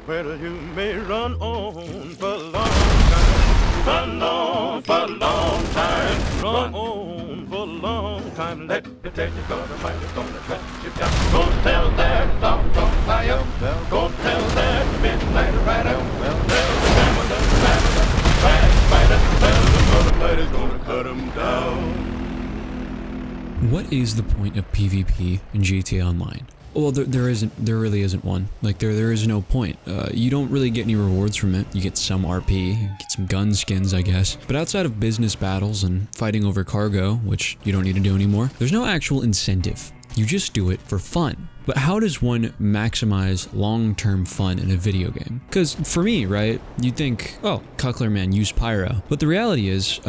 Well, you may run on for a long time. Run on for a long time. Run on for a long time. Let me tell you, gonna find you, gonna track you down. Go tell that dog, don't fly up. Go tell that midnight rider. Tell the gambler, crash fighter. Tell the motorfighter's gonna cut him down. What is the point of PvP in GTA Online? Well, there really isn't one. Like, there is no point. You don't really get any rewards from it. You get some RP, you get some gun skins, I guess. But outside of business battles and fighting over cargo, which you don't need to do anymore, there's no actual incentive. You just do it for fun. But how does one maximize long-term fun in a video game? Because for me, right, you'd think, oh, Cuckler man, use pyro. But the reality is,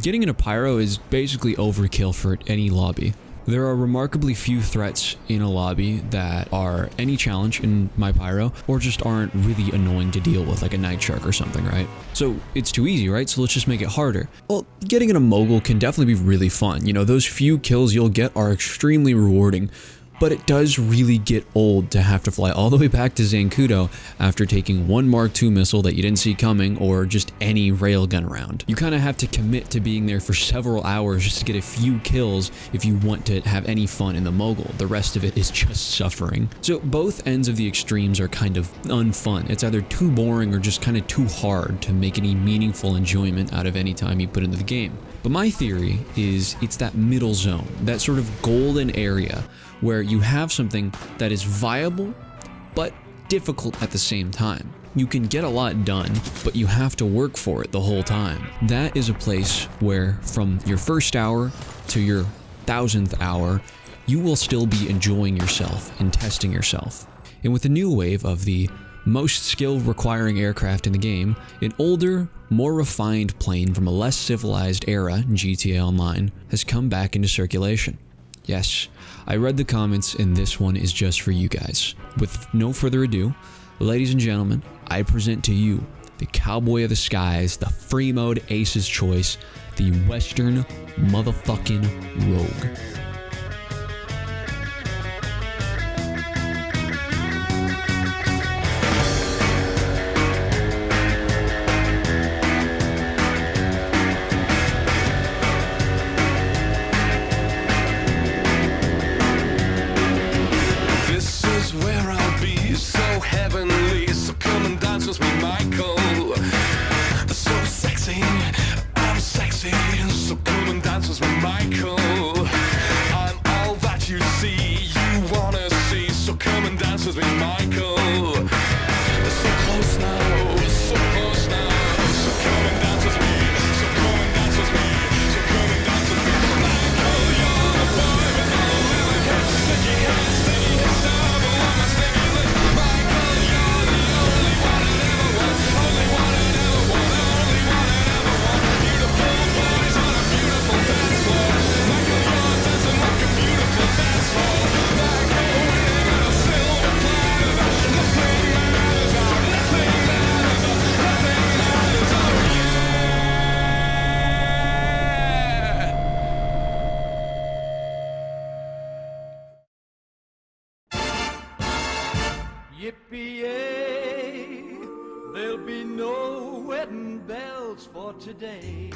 getting into pyro is basically overkill for any lobby. There are remarkably few threats in a lobby that are any challenge in my pyro, or just aren't really annoying to deal with, like a night shark or something, right? So it's too easy, right? So let's just make it harder. Well, getting in a mogul can definitely be really fun. You know, those few kills you'll get are extremely rewarding. But it does really get old to have to fly all the way back to Zancudo after taking one Mark II missile that you didn't see coming, or just any railgun round. You kind of have to commit to being there for several hours just to get a few kills if you want to have any fun in the mogul. The rest of it is just suffering. So both ends of the extremes are kind of unfun. It's either too boring or just kind of too hard to make any meaningful enjoyment out of any time you put into the game. But my theory is it's that middle zone, that sort of golden area where you have something that is viable but difficult at the same time. You can get a lot done, but you have to work for it the whole time. That is a place where from your first hour to your 1000th hour, you will still be enjoying yourself and testing yourself. And with the new wave of the most skill requiring aircraft in the game, an older, more refined plane from a less civilized era in GTA Online has come back into circulation. Yes, I read the comments and this one is just for you guys. With no further ado, ladies and gentlemen, I present to you the cowboy of the skies, the free mode ace's choice, the Western motherfucking Rogue. Yippee-yay, there'll be no wedding bells for today.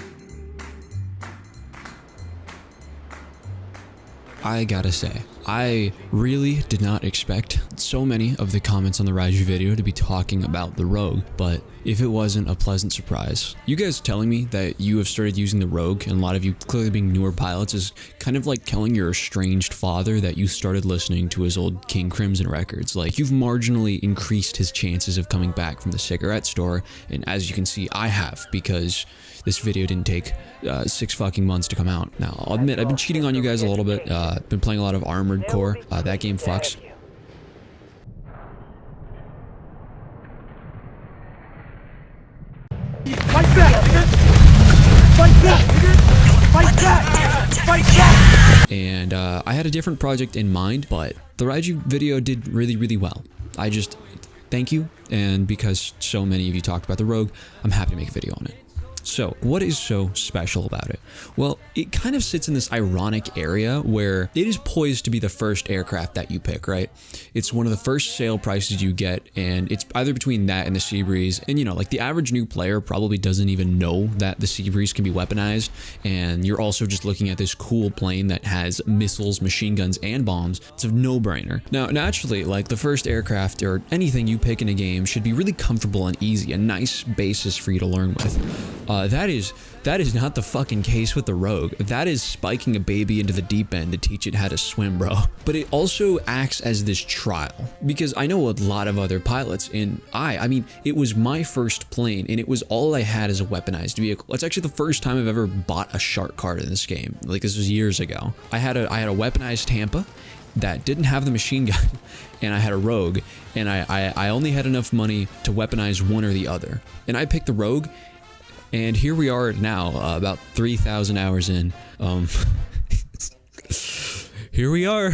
I gotta say, I really did not expect so many of the comments on the Ryuichi video to be talking about the Rogue, but if it wasn't a pleasant surprise. You guys telling me that you have started using the Rogue, and a lot of you clearly being newer pilots, is kind of like telling your estranged father that you started listening to his old King Crimson records. Like, you've marginally increased his chances of coming back from the cigarette store, and as you can see, I have, because this video didn't take 6 fucking months to come out. Now, I'll admit, I've been cheating on you guys a little bit. Been playing a lot of Armored Core. That game fucks. Fight back, nigga! Fight back, nigga! Fight back! Fight back! And I had a different project in mind, but the Ryuichi video did really, really well. I just thank you, and because so many of you talked about the Rogue, I'm happy to make a video on it. So, what is so special about it? Well, it kind of sits in this ironic area where it is poised to be the first aircraft that you pick, right? It's one of the first sale prices you get, and it's either between that and the Sea Breeze. And like the average new player probably doesn't even know that the Sea Breeze can be weaponized, and you're also just looking at this cool plane that has missiles, machine guns, and bombs. It's a no-brainer. Now, naturally, like the first aircraft or anything you pick in a game should be really comfortable and easy, a nice basis for you to learn with. That is not the fucking case with the Rogue. That is spiking a baby into the deep end to teach it how to swim, bro. But it also acts as this trial, because I know a lot of other pilots, and I mean, it was my first plane, and it was all I had as a weaponized vehicle. It's actually the first time I've ever bought a shark card in this game. Like, this was years ago. I had a weaponized Tampa that didn't have the machine gun, and I had a Rogue, and I only had enough money to weaponize one or the other. And I picked the Rogue, and here we are now, about 3,000 hours in. Here we are.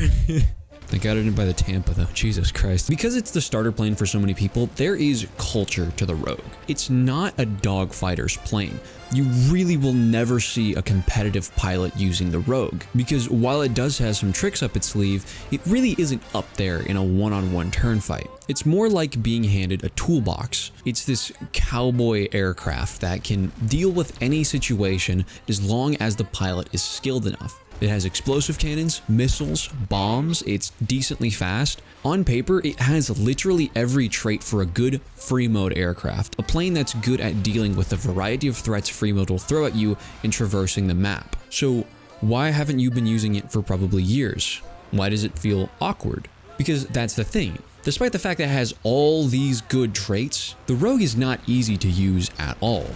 I got it in by the Tampa though, Jesus Christ. Because it's the starter plane for so many people, there is culture to the Rogue. It's not a dogfighter's plane. You really will never see a competitive pilot using the Rogue, because while it does have some tricks up its sleeve, it really isn't up there in a one-on-one turn fight. It's more like being handed a toolbox. It's this cowboy aircraft that can deal with any situation as long as the pilot is skilled enough. It has explosive cannons, missiles, bombs, it's decently fast. On paper, it has literally every trait for a good free mode aircraft, a plane that's good at dealing with the variety of threats free mode will throw at you in traversing the map. So why haven't you been using it for probably years? Why does it feel awkward? Because that's the thing. Despite the fact that it has all these good traits, the Rogue is not easy to use at all.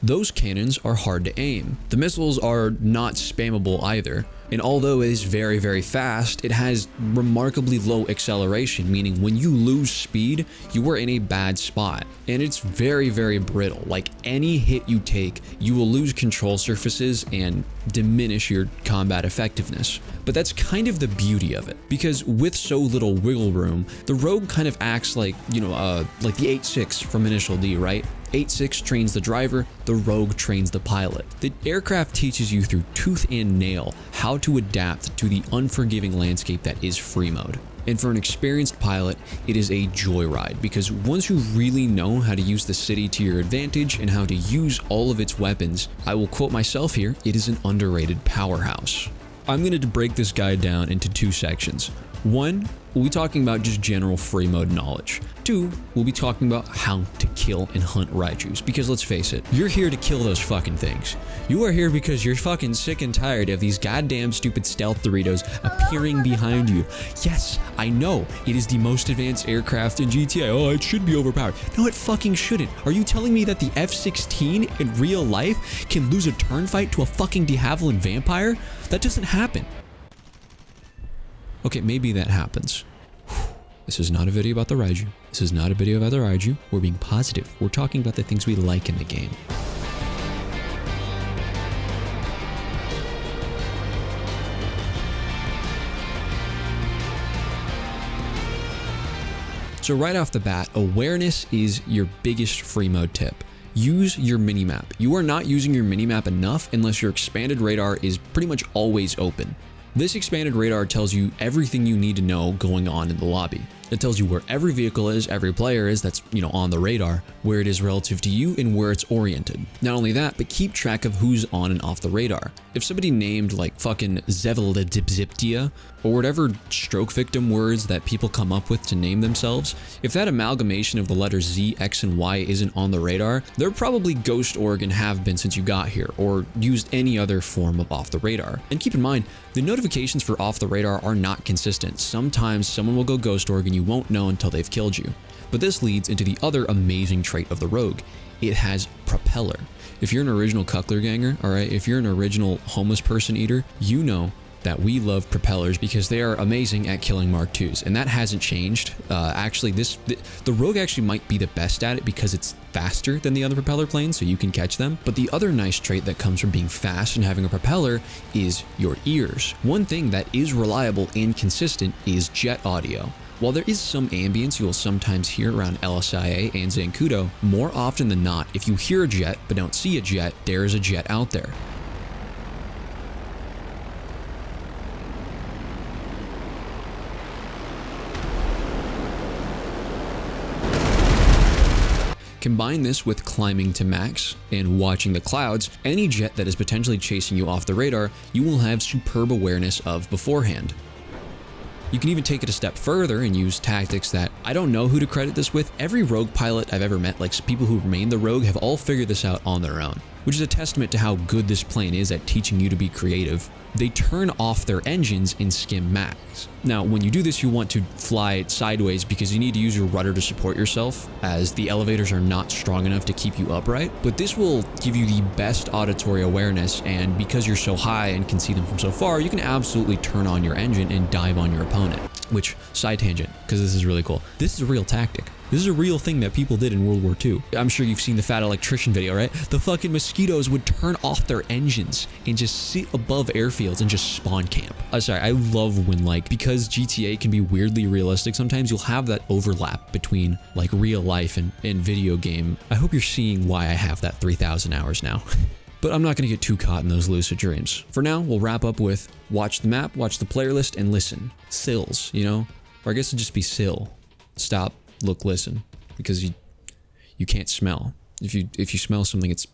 Those cannons are hard to aim. The missiles are not spammable either. And although it is very, very fast, it has remarkably low acceleration, meaning when you lose speed, you are in a bad spot. And it's very, very brittle. Like any hit you take, you will lose control surfaces and diminish your combat effectiveness. But that's kind of the beauty of it, because with so little wiggle room, the Rogue kind of acts like, like the 8.6 from Initial D, right? 8.6 trains the driver, the Rogue trains the pilot. The aircraft teaches you through tooth and nail how to adapt to the unforgiving landscape that is free mode. And for an experienced pilot, it is a joyride, because once you really know how to use the city to your advantage and how to use all of its weapons, I will quote myself here, it is an underrated powerhouse. I'm going to break this guide down into two sections. One, we'll be talking about just general free mode knowledge. Two, we'll be talking about how to kill and hunt Ryujus, because let's face it, you're here to kill those fucking things. You are here because you're fucking sick and tired of these goddamn stupid stealth Doritos appearing behind you. Yes, I know, it is the most advanced aircraft in GTA. Oh, it should be overpowered. No, it fucking shouldn't. Are you telling me that the F-16 in real life can lose a turn fight to a fucking de Havilland vampire? That doesn't happen. Okay, maybe that happens. This is not a video about the Ryuju. This is not a video about the Ryuju. We're being positive. We're talking about the things we like in the game. So right off the bat, awareness is your biggest free mode tip. Use your minimap. You are not using your minimap enough unless your expanded radar is pretty much always open. This expanded radar tells you everything you need to know going on in the lobby. It tells you where every vehicle is, every player is that's, on the radar, where it is relative to you and where it's oriented. Not only that, but keep track of who's on and off the radar. If somebody named like fucking Zeveldipziptia or whatever stroke victim words that people come up with to name themselves, if that amalgamation of the letters Z, X, and Y isn't on the radar, they're probably Ghost Org and have been since you got here, or used any other form of off the radar. And keep in mind, the notifications for off the radar are not consistent. Sometimes someone will go Ghost Org and you won't know until they've killed you. But this leads into the other amazing trait of the Rogue. It has propeller. If you're an original Kuckler ganger, alright, if you're an original homeless person eater, you know that we love propellers because they are amazing at killing Mark IIs, and that hasn't changed. Actually, the Rogue actually might be the best at it because it's faster than the other propeller planes, so you can catch them. But the other nice trait that comes from being fast and having a propeller is your ears. One thing that is reliable and consistent is jet audio. While there is some ambience you will sometimes hear around LSIA and Zancudo, more often than not, if you hear a jet but don't see a jet, there is a jet out there. Combine this with climbing to max and watching the clouds, any jet that is potentially chasing you off the radar, you will have superb awareness of beforehand. You can even take it a step further and use tactics that I don't know who to credit this with. Every Rogue pilot I've ever met, like people who remain the Rogue, have all figured this out on their own, which is a testament to how good this plane is at teaching you to be creative. They turn off their engines and skim max. Now, when you do this, you want to fly sideways because you need to use your rudder to support yourself, as the elevators are not strong enough to keep you upright. But this will give you the best auditory awareness, and because you're so high and can see them from so far, you can absolutely turn on your engine and dive on your opponent. Which, side tangent, because this is really cool. This is a real tactic. This is a real thing that people did in World War II. I'm sure you've seen the fat electrician video, right? The fucking mosquitoes would turn off their engines and just sit above airfields and just spawn camp. Sorry, I love when, like, because GTA can be weirdly realistic, sometimes you'll have that overlap between like real life and video game. I hope you're seeing why I have that 3,000 hours now. But I'm not going to get too caught in those lucid dreams. For now, we'll wrap up with watch the map, watch the player list, and listen. Sills, you know? Or I guess it'd just be sill. Stop, look, listen. Because you can't smell. If you smell something, it's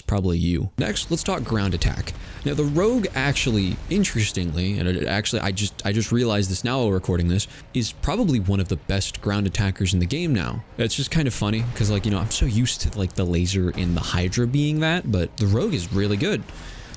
probably you. Next, let's talk ground attack. Now, the Rogue actually, interestingly, and I just realized this now while recording this, is probably one of the best ground attackers in the game now. It's just kind of funny, because, like, you know, I'm so used to, like, the laser and the Hydra being that, but the Rogue is really good.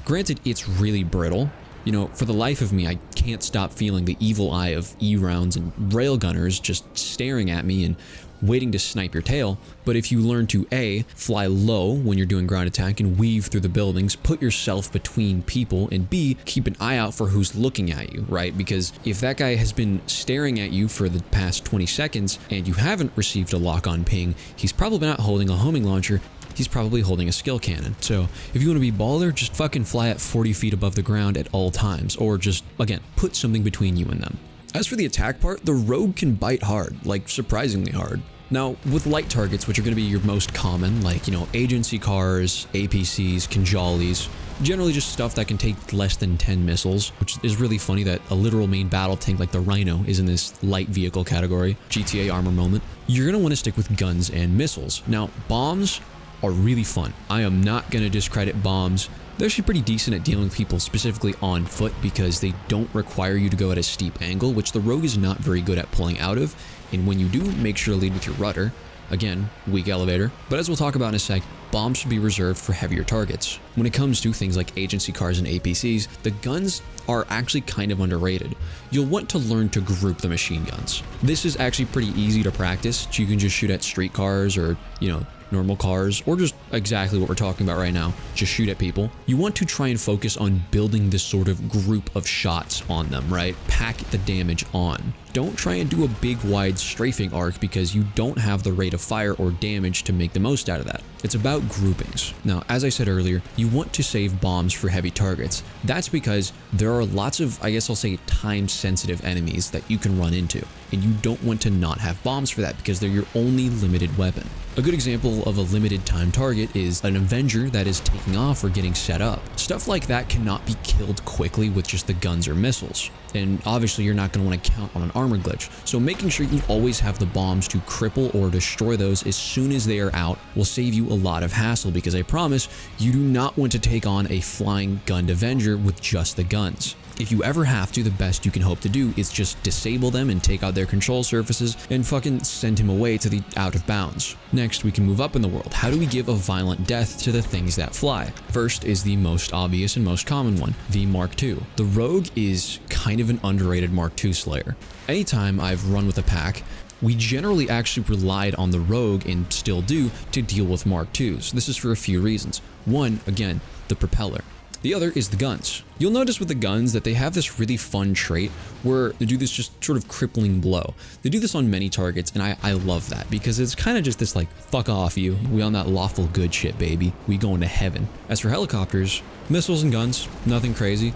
Granted, it's really brittle. You know, for the life of me, I can't stop feeling the evil eye of E-rounds and railgunners just staring at me and waiting to snipe your tail. But if you learn to A, fly low when you're doing ground attack and weave through the buildings, put yourself between people, and B, keep an eye out for who's looking at you, right? Because if that guy has been staring at you for the past 20 seconds and you haven't received a lock-on ping, he's probably not holding a homing launcher. He's probably holding a skill cannon. So if you want to be baller, just fucking fly at 40 feet above the ground at all times, or just, again, put something between you and them. As for the attack part, the Rogue can bite hard, like surprisingly hard. Now, with light targets, which are going to be your most common, like, you know, agency cars, APCs, Kinjalis, generally just stuff that can take less than 10 missiles, which is really funny that a literal main battle tank like the Rhino is in this light vehicle category, GTA armor moment. You're going to want to stick with guns and missiles. Now, bombs are really fun. I am not going to discredit bombs. They're actually pretty decent at dealing with people specifically on foot because they don't require you to go at a steep angle, which the Rogue is not very good at pulling out of. And when you do, make sure to lead with your rudder. Again, weak elevator. But as we'll talk about in a sec, bombs should be reserved for heavier targets. When it comes to things like agency cars and APCs, the guns are actually kind of underrated. You'll want to learn to group the machine guns. This is actually pretty easy to practice. You can just shoot at street cars or, you know, normal cars, or just exactly what we're talking about right now, just shoot at people. You want to try and focus on building this sort of group of shots on them, right? Pack the damage on. Don't try and do a big wide strafing arc because you don't have the rate of fire or damage to make the most out of that. It's about groupings. Now, as I said earlier, you want to save bombs for heavy targets. That's because there are lots of, I guess I'll say, time-sensitive enemies that you can run into, and you don't want to not have bombs for that because they're your only limited weapon. A good example of a limited time target is an Avenger that is taking off or getting set up. Stuff like that cannot be killed quickly with just the guns or missiles. And obviously you're not going to want to count on an armor glitch. So making sure you always have the bombs to cripple or destroy those as soon as they are out will save you a lot of hassle, because I promise you do not want to take on a flying gunned Avenger with just the guns. If you ever have to, the best you can hope to do is just disable them and take out their control surfaces and fucking send him away to the out of bounds. Next, we can move up in the world. How do we give a violent death to the things that fly? First is the most obvious and most common one, the Mark II. The Rogue is kind of an underrated Mark II slayer. Anytime I've run with a pack, we generally actually relied on the Rogue, and still do, to deal with Mark IIs. This is for a few reasons. One, again, the propeller. The other is the guns. You'll notice with the guns that they have this really fun trait where they do this just sort of crippling blow. They do this on many targets, and I love that because it's kind of just this like, fuck off you. We on that lawful good shit, baby. We going to heaven. As for helicopters, missiles and guns, nothing crazy.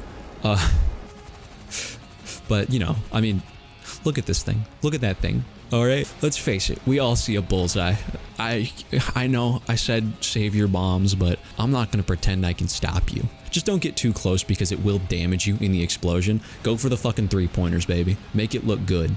But you know, I mean, look at this thing. Look at that thing. All right, let's face it. We all see a bullseye. I know I said save your bombs, but I'm not going to pretend I can stop you. Just don't get too close because it will damage you in the explosion. Go for the fucking 3-pointers, baby. Make it look good.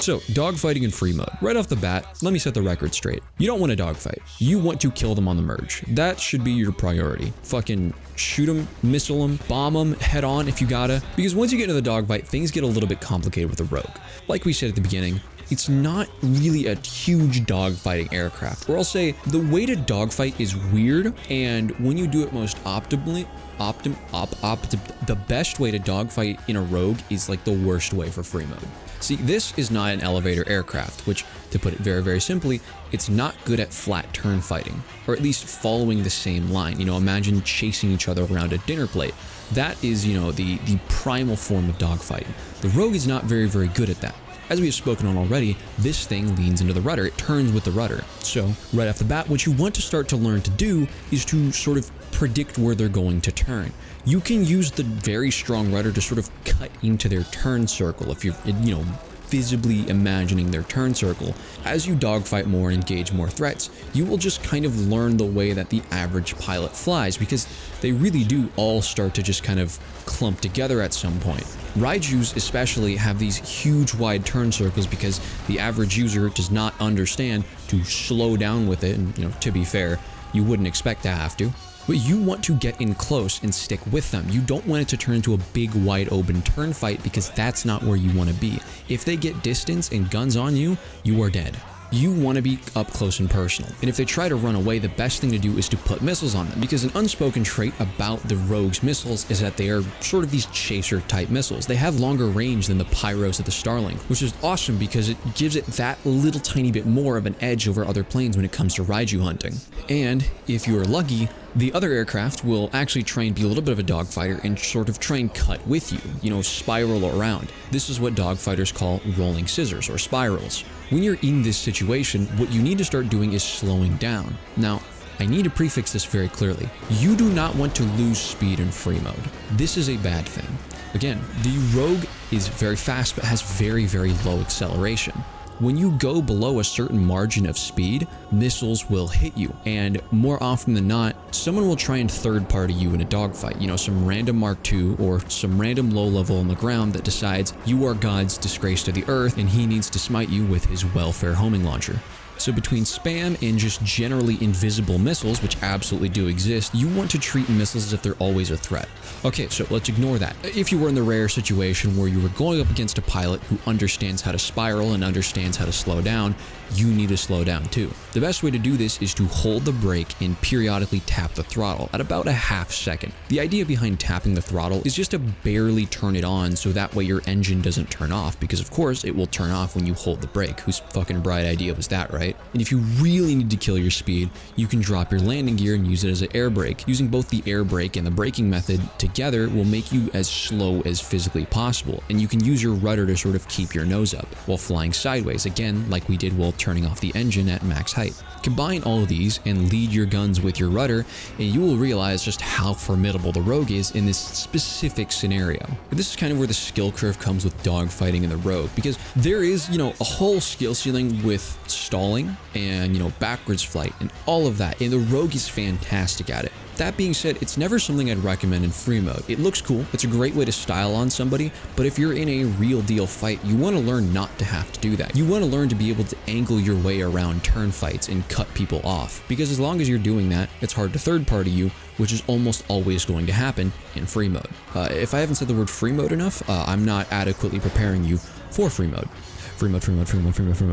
So, dogfighting in free mode. Right off the bat, let me set the record straight. You don't want a dogfight. You want to kill them on the merge. That should be your priority. Fucking shoot them, missile them, bomb them, head on if you gotta. Because once you get into the dogfight, things get a little bit complicated with the rogue. Like we said at the beginning, it's not really a huge dogfighting aircraft. Or I'll say the way to dogfight is weird, and when you do it most optimally, the best way to dogfight in a rogue is like the worst way for free mode. See, this is not an elevator aircraft, which, to put it very, very simply, it's not good at flat turn fighting, or at least following the same line. You know, imagine chasing each other around a dinner plate. That is, you know, the primal form of dogfighting. The rogue is not very, very good at that. As we have spoken on already, this thing leans into the rudder. It turns with the rudder. So, right off the bat, what you want to start to learn to do is to sort of predict where they're going to turn. You can use the very strong rudder to sort of cut into their turn circle if you're, you know, visibly imagining their turn circle. As you dogfight more and engage more threats, you will just kind of learn the way that the average pilot flies, because they really do all start to just kind of clump together at some point. Raijus especially have these huge wide turn circles because the average user does not understand to slow down with it, and, you know, to be fair, you wouldn't expect to have to. But you want to get in close and stick with them. You don't want it to turn into a big wide open turn fight, because that's not where you want to be. If they get distance and guns on you, you are dead. You want to be up close and personal. And if they try to run away, the best thing to do is to put missiles on them, because an unspoken trait about the Rogue's missiles is that they are sort of these chaser type missiles. They have longer range than the Pyros of the Starling, which is awesome because it gives it that little tiny bit more of an edge over other planes when it comes to Raiju hunting. And if you are lucky, the other aircraft will actually try and be a little bit of a dogfighter and sort of try and cut with you, you know, spiral around. This is what dogfighters call rolling scissors or spirals. When you're in this situation, what you need to start doing is slowing down. Now, I need to prefix this very clearly. You do not want to lose speed in free mode. This is a bad thing. Again, the Rogue is very fast but has very, very low acceleration. When you go below a certain margin of speed, missiles will hit you, and more often than not, someone will try and third-party you in a dogfight. You know, some random Mark II or some random low-level on the ground that decides you are God's disgrace to the earth and he needs to smite you with his welfare homing launcher. So between spam and just generally invisible missiles, which absolutely do exist, you want to treat missiles as if they're always a threat. Okay, so let's ignore that. If you were in the rare situation where you were going up against a pilot who understands how to spiral and understands how to slow down, you need to slow down too. The best way to do this is to hold the brake and periodically tap the throttle at about a half second. The idea behind tapping the throttle is just to barely turn it on so that way your engine doesn't turn off, because of course it will turn off when you hold the brake. Whose fucking bright idea was that, right? And if you really need to kill your speed, you can drop your landing gear and use it as an air brake. Using both the air brake and the braking method together will make you as slow as physically possible, and you can use your rudder to sort of keep your nose up while flying sideways, again like we did while turning off the engine at max height. Combine all of these and lead your guns with your rudder, and you will realize just how formidable the Rogue is in this specific scenario. But this is kind of where the skill curve comes with dogfighting in the Rogue, because there is, you know, a whole skill ceiling with stalling falling and, you know, backwards flight and all of that. And the rogue is fantastic at it. That being said, it's never something I'd recommend in free mode. It looks cool, it's a great way to style on somebody, but if you're in a real deal fight, you want to learn not to have to do that. You want to learn to be able to angle your way around turn fights and cut people off, because as long as you're doing that, it's hard to third party you, which is almost always going to happen in free mode. If I haven't said the word free mode enough, I'm not adequately preparing you for free mode. Free mode.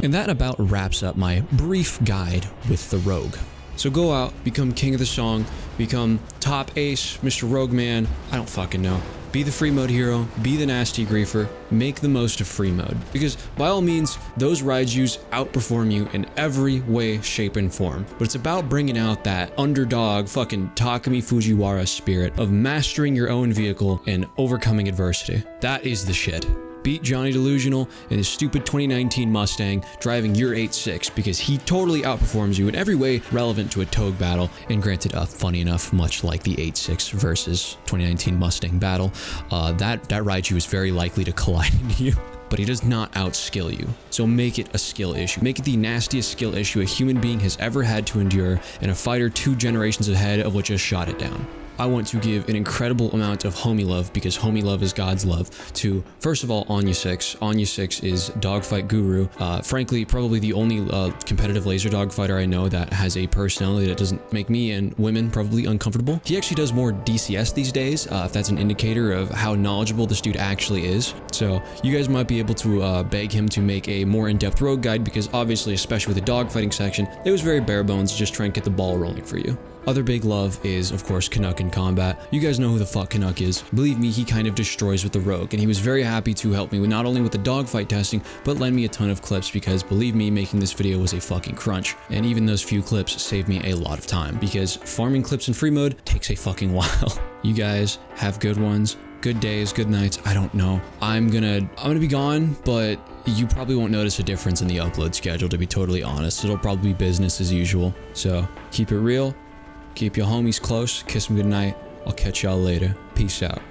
And that about wraps up my brief guide with the rogue. So go out, become king of the song, become top ace, Mr. Rogue Man, I don't fucking know. Be the free mode hero, be the nasty griefer, make the most of free mode. Because by all means, those Raijus outperform you in every way, shape, and form. But it's about bringing out that underdog fucking Takumi Fujiwara spirit of mastering your own vehicle and overcoming adversity. That is the shit. Beat Johnny Delusional in his stupid 2019 Mustang driving your 8.6 because he totally outperforms you in every way relevant to a Togue battle. And granted, funny enough, much like the 8.6 versus 2019 Mustang battle, that Raiju is very likely to collide into you. But he does not outskill you. So make it a skill issue. Make it the nastiest skill issue a human being has ever had to endure, and a fighter 2 generations ahead of what just shot it down. I want to give an incredible amount of homie love, because homie love is God's love, to, first of all, Anya 6. Anya 6 is dogfight guru. Frankly, probably the only competitive laser dogfighter I know that has a personality that doesn't make me and women probably uncomfortable. He actually does more DCS these days, if that's an indicator of how knowledgeable this dude actually is. So you guys might be able to beg him to make a more in-depth rogue guide, because obviously, especially with the dogfighting section, it was very bare bones, just trying to get the ball rolling for you. Other big love is, of course, Canuck in combat. You guys know who the fuck Canuck is. Believe me, he kind of destroys with the rogue, and he was very happy to help me with not only with the dogfight testing, but lend me a ton of clips, because believe me, making this video was a fucking crunch. And even those few clips saved me a lot of time, because farming clips in free mode takes a fucking while. You guys have good ones, good days, good nights, I don't know. I'm gonna be gone, but you probably won't notice a difference in the upload schedule, to be totally honest. It'll probably be business as usual. So keep it real. Keep your homies close, kiss them goodnight. I'll catch y'all later. Peace out.